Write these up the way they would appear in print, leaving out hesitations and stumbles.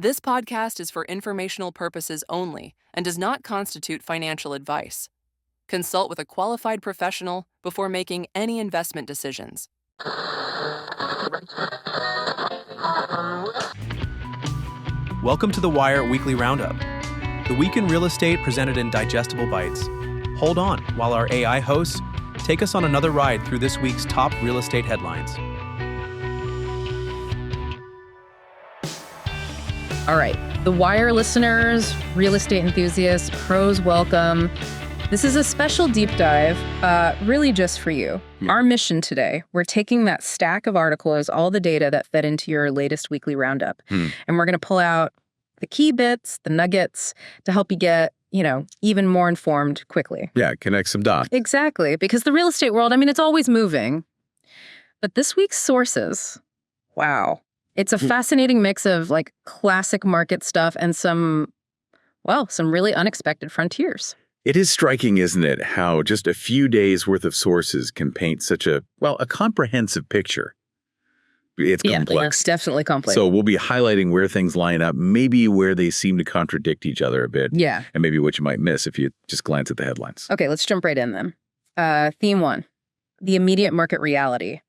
This podcast is for informational purposes only and does not constitute financial advice. Consult with a qualified professional before making any investment decisions. Welcome to the Wire Weekly Roundup. The week in real estate presented in digestible bites. Hold on while our AI hosts take us on another ride through this week's top real estate headlines. All right, The Wire listeners, real estate enthusiasts, pros, welcome. This is a special deep dive, really just for you. Yeah. Our mission today, we're taking that stack of articles, all the data that fed into your latest weekly roundup, and we're going to pull out the key bits, the nuggets, to help you get, even more informed quickly. Yeah, connect some dots. Exactly, because the real estate world, it's always moving. But this week's sources, wow. It's a fascinating mix of classic market stuff and some really unexpected frontiers. It is striking, isn't it, how just a few days worth of sources can paint such a comprehensive picture. It's complex. Yeah, it's definitely complex. So we'll be highlighting where things line up, maybe where they seem to contradict each other a bit. Yeah. And maybe what you might miss if you just glance at the headlines. Okay, let's jump right in then. Theme 1, the immediate market reality.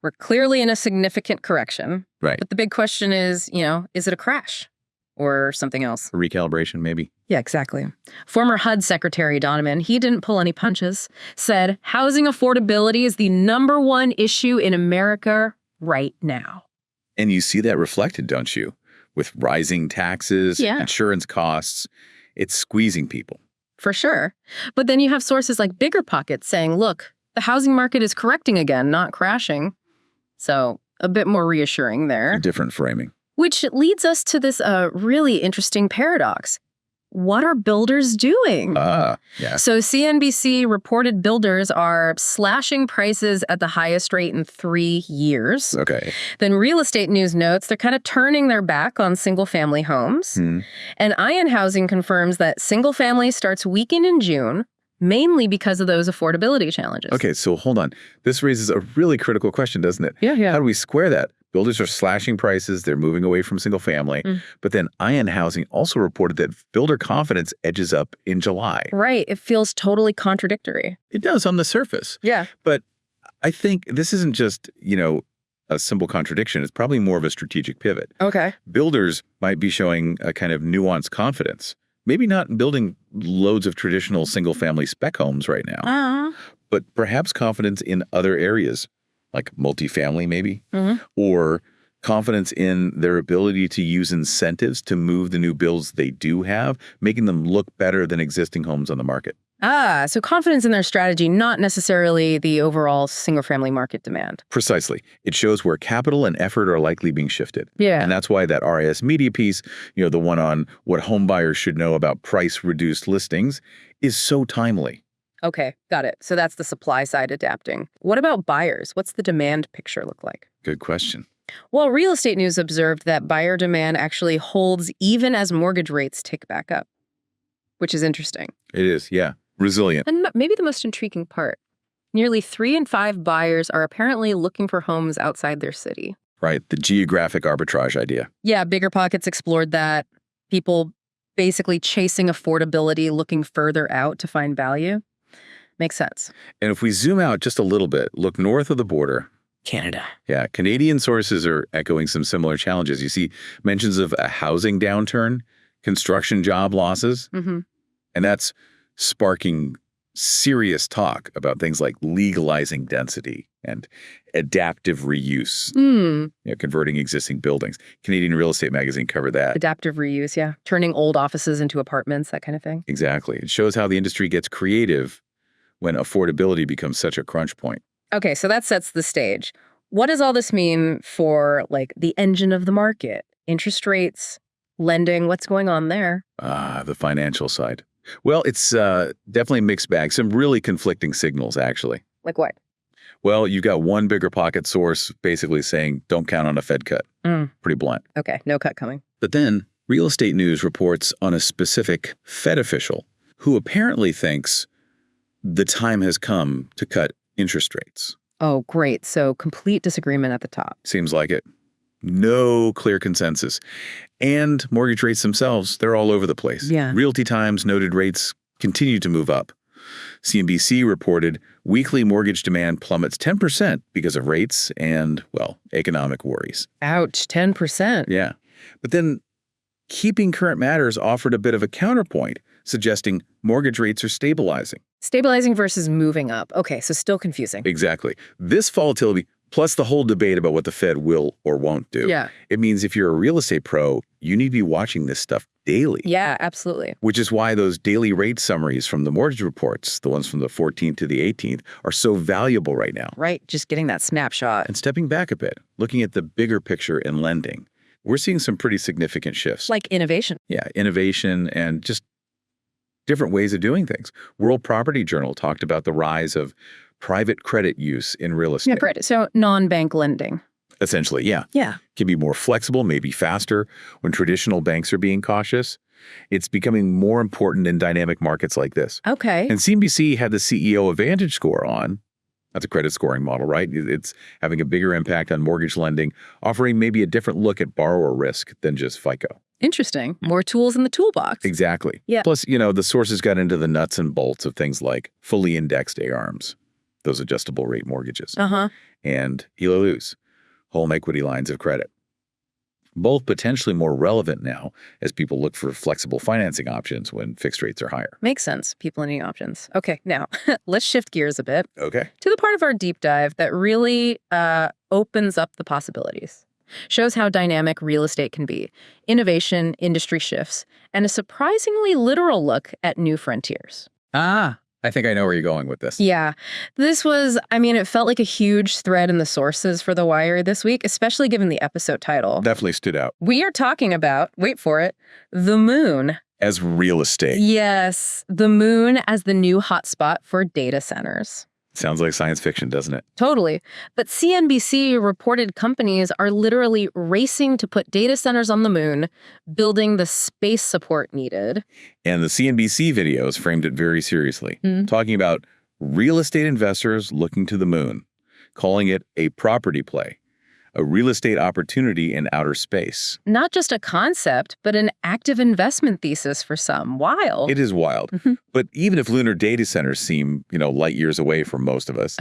We're clearly in a significant correction. Right. But the big question is, is it a crash or something else? A recalibration, maybe? Yeah, exactly. Former HUD Secretary Donovan, he didn't pull any punches, said housing affordability is the #1 issue in America right now. And you see that reflected, don't you? With rising taxes, insurance costs, it's squeezing people. For sure. But then you have sources like BiggerPockets saying, look, the housing market is correcting again, not crashing. So a bit more reassuring there. A different framing. Which leads us to this really interesting paradox. What are builders doing? Yeah. So CNBC reported builders are slashing prices at the highest rate in 3 years. Okay. Then Real Estate News notes they're kind of turning their back on single-family homes. And Ion Housing confirms that single-family starts weakening in June, mainly because of those affordability challenges. Okay, so hold on. This raises a really critical question, doesn't it? Yeah. How do we square that? Builders are slashing prices. They're moving away from single family. But then Ion Housing also reported that builder confidence edges up in July. Right. It feels totally contradictory. It does on the surface. Yeah. But I think this isn't just, a simple contradiction. It's probably more of a strategic pivot. Okay. Builders might be showing a kind of nuanced confidence. Maybe not building loads of traditional single-family spec homes right now, but perhaps confidence in other areas, like multifamily maybe, or confidence in their ability to use incentives to move the new builds they do have, making them look better than existing homes on the market. So confidence in their strategy, not necessarily the overall single-family market demand. Precisely. It shows where capital and effort are likely being shifted. Yeah. And that's why that RIS Media piece, the one on what home buyers should know about price-reduced listings, is so timely. Okay, got it. So that's the supply side adapting. What about buyers? What's the demand picture look like? Good question. Well, Real Estate News observed that buyer demand actually holds even as mortgage rates tick back up, which is interesting. It is, yeah. Resilient. And maybe the most intriguing part, nearly 3 in 5 buyers are apparently looking for homes outside their city. Right, the geographic arbitrage idea. Yeah, BiggerPockets explored that. People basically chasing affordability, looking further out to find value. Makes sense. And if we zoom out just a little bit, look north of the border. Canada. Yeah, Canadian sources are echoing some similar challenges. You see mentions of a housing downturn, construction job losses, and that's sparking serious talk about things like legalizing density and adaptive reuse, converting existing buildings. Canadian Real Estate Magazine covered that. Adaptive reuse, yeah. Turning old offices into apartments, that kind of thing. Exactly. It shows how the industry gets creative when affordability becomes such a crunch point. Okay, so that sets the stage. What does all this mean for, the engine of the market? Interest rates, lending, what's going on there? The financial side. Well, it's definitely a mixed bag. Some really conflicting signals, actually. Like what? Well, you've got one BiggerPockets source basically saying, don't count on a Fed cut. Pretty blunt. Okay, no cut coming. But then Real Estate News reports on a specific Fed official who apparently thinks the time has come to cut interest rates. Oh, great. So complete disagreement at the top. Seems like it. No clear consensus. And mortgage rates themselves, they're all over the place. Yeah. Realty Times noted rates continue to move up. CNBC reported weekly mortgage demand plummets 10% because of rates and, well, economic worries. Ouch, 10%. Yeah. But then Keeping Current Matters offered a bit of a counterpoint, suggesting mortgage rates are stabilizing. Stabilizing versus moving up. Okay, so still confusing. Exactly. This volatility, plus the whole debate about what the Fed will or won't do, Yeah. it means if you're a real estate pro, you need to be watching this stuff daily. Yeah, absolutely. Which is why those daily rate summaries from the mortgage reports, the ones from the 14th to the 18th, are so valuable right now. Right, just getting that snapshot. And stepping back a bit, looking at the bigger picture in lending, we're seeing some pretty significant shifts. Like innovation. Yeah, innovation and just different ways of doing things. World Property Journal talked about the rise of private credit use in real estate. Yeah, credit. So non-bank lending. Essentially, yeah. Yeah. Can be more flexible, maybe faster when traditional banks are being cautious. It's becoming more important in dynamic markets like this. Okay. And CNBC had the CEO of Vantage Score on. That's a credit scoring model, right? It's having a bigger impact on mortgage lending, offering maybe a different look at borrower risk than just FICO. Interesting. More tools in the toolbox. Exactly. Yeah. Plus, the sources got into the nuts and bolts of things like fully indexed ARMs, those adjustable rate mortgages, and HELOCs, home equity lines of credit. Both potentially more relevant now as people look for flexible financing options when fixed rates are higher. Makes sense. People needing options. Okay, now let's shift gears a bit Okay. to the part of our deep dive that really opens up the possibilities. Shows how dynamic real estate can be, innovation, industry shifts, and a surprisingly literal look at new frontiers. I think I know where you're going with this. Yeah, this was, it felt like a huge thread in the sources for The Wire this week, especially given the episode title. Definitely stood out. We are talking about, wait for it, the moon. As real estate. Yes, the moon as the new hotspot for data centers. Sounds like science fiction, doesn't it? Totally. But CNBC reported companies are literally racing to put data centers on the moon, building the space support needed. And the CNBC videos framed it very seriously, talking about real estate investors looking to the moon, calling it a property play, a real estate opportunity in outer space. Not just a concept, but an active investment thesis for some. Wild. It is wild. But even if lunar data centers seem, light years away from most of us,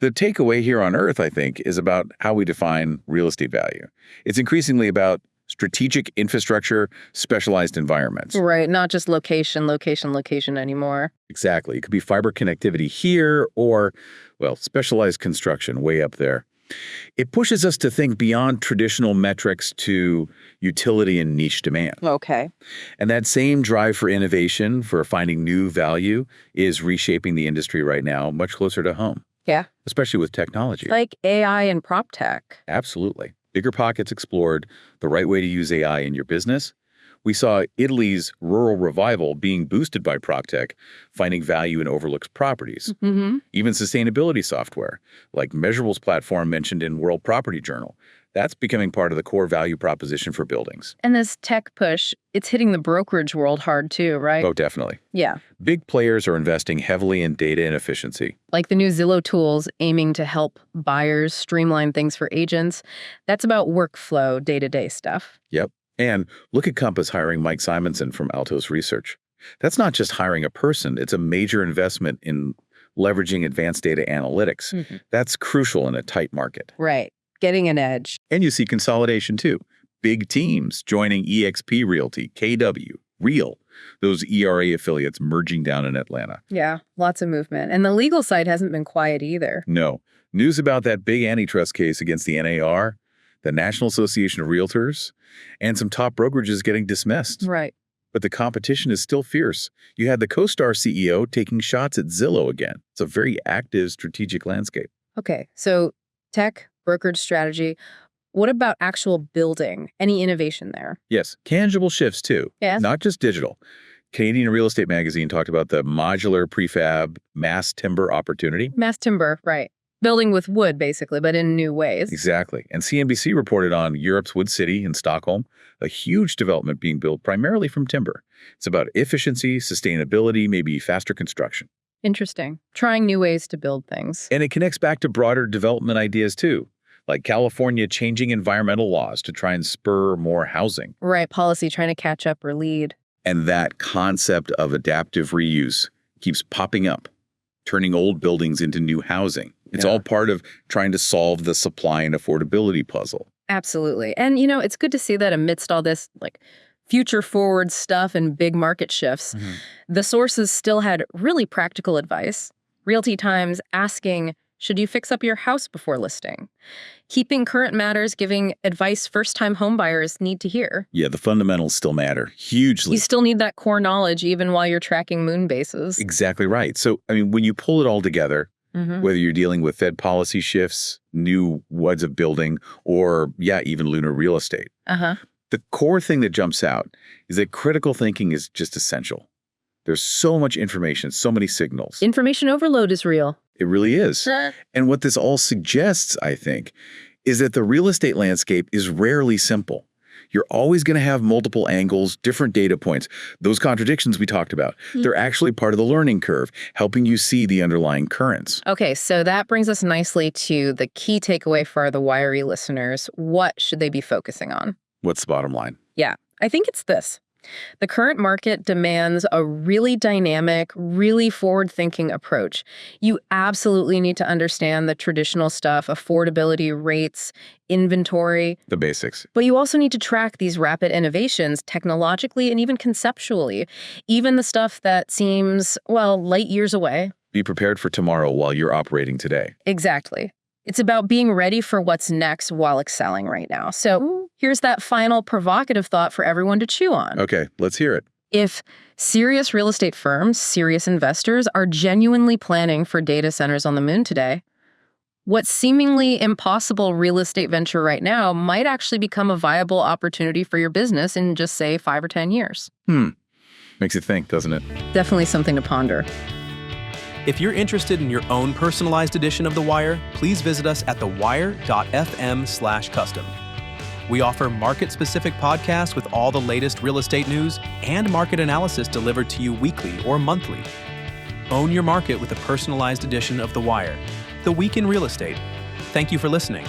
the takeaway here on Earth, I think, is about how we define real estate value. It's increasingly about strategic infrastructure, specialized environments. Right, not just location anymore. Exactly. It could be fiber connectivity here or, specialized construction way up there. It pushes us to think beyond traditional metrics to utility and niche demand. Okay. And that same drive for innovation, for finding new value, is reshaping the industry right now much closer to home. Yeah. Especially with technology. Like AI and prop tech. Absolutely. Bigger pockets explored, the right way to use AI in your business. We saw Italy's rural revival being boosted by PropTech, finding value in overlooked properties. Even sustainability software, like Measurables platform mentioned in World Property Journal, that's becoming part of the core value proposition for buildings. And this tech push, it's hitting the brokerage world hard too, right? Oh, definitely. Yeah. Big players are investing heavily in data and efficiency. Like the new Zillow tools aiming to help buyers streamline things for agents. That's about workflow, day-to-day stuff. Yep. And look at Compass hiring Mike Simonson from Altos Research. That's not just hiring a person, it's a major investment in leveraging advanced data analytics. That's crucial in a tight market. Right. Getting an edge. And you see consolidation too. Big teams joining eXp Realty, KW, Real, those ERA affiliates merging down in Atlanta. Yeah, lots of movement. And the legal side hasn't been quiet either. No. News about that big antitrust case against the NAR, the National Association of Realtors, and some top brokerages getting dismissed. Right. But the competition is still fierce. You had the CoStar CEO taking shots at Zillow again. It's a very active strategic landscape. Okay, so tech, brokerage strategy. What about actual building? Any innovation there? Yes, tangible shifts too. Yes. Not just digital. Canadian Real Estate Magazine talked about the modular prefab mass timber opportunity. Mass timber, right. Building with wood, basically, but in new ways. Exactly. And CNBC reported on Europe's Wood City in Stockholm, a huge development being built primarily from timber. It's about efficiency, sustainability, maybe faster construction. Interesting. Trying new ways to build things. And it connects back to broader development ideas too. like California changing environmental laws to try and spur more housing. Right, policy trying to catch up or lead. And that concept of adaptive reuse keeps popping up, turning old buildings into new housing. It's all part of trying to solve the supply and affordability puzzle. Absolutely. And, it's good to see that amidst all this, like, future forward stuff and big market shifts, the sources still had really practical advice. Realty Times asking, should you fix up your house before listing? Keeping current matters, giving advice first-time homebuyers need to hear. Yeah, the fundamentals still matter hugely. You still need that core knowledge even while you're tracking moon bases. Exactly right. So, when you pull it all together, whether you're dealing with Fed policy shifts, new ways of building, or, even lunar real estate, the core thing that jumps out is that critical thinking is just essential. There's so much information, so many signals. Information overload is real. It really is. And what this all suggests, I think, is that the real estate landscape is rarely simple. You're always going to have multiple angles, different data points. Those contradictions we talked about, they're actually part of the learning curve, helping you see the underlying currents. Okay, so that brings us nicely to the key takeaway for the Wiry listeners. What should they be focusing on? What's the bottom line? Yeah, I think it's this. The current market demands a really dynamic, really forward-thinking approach. You absolutely need to understand the traditional stuff, affordability, rates, inventory. The basics. But you also need to track these rapid innovations technologically and even conceptually, even the stuff that seems, light years away. Be prepared for tomorrow while you're operating today. Exactly. It's about being ready for what's next while excelling right now. So here's that final provocative thought for everyone to chew on. Okay, let's hear it. If serious real estate firms, serious investors are genuinely planning for data centers on the moon today, what seemingly impossible real estate venture right now might actually become a viable opportunity for your business in just, say, 5 or 10 years. Makes you think, doesn't it? Definitely something to ponder. If you're interested in your own personalized edition of The Wire, please visit us at thewire.fm/custom. We offer market-specific podcasts with all the latest real estate news and market analysis delivered to you weekly or monthly. Own your market with a personalized edition of The Wire, the week in real estate. Thank you for listening.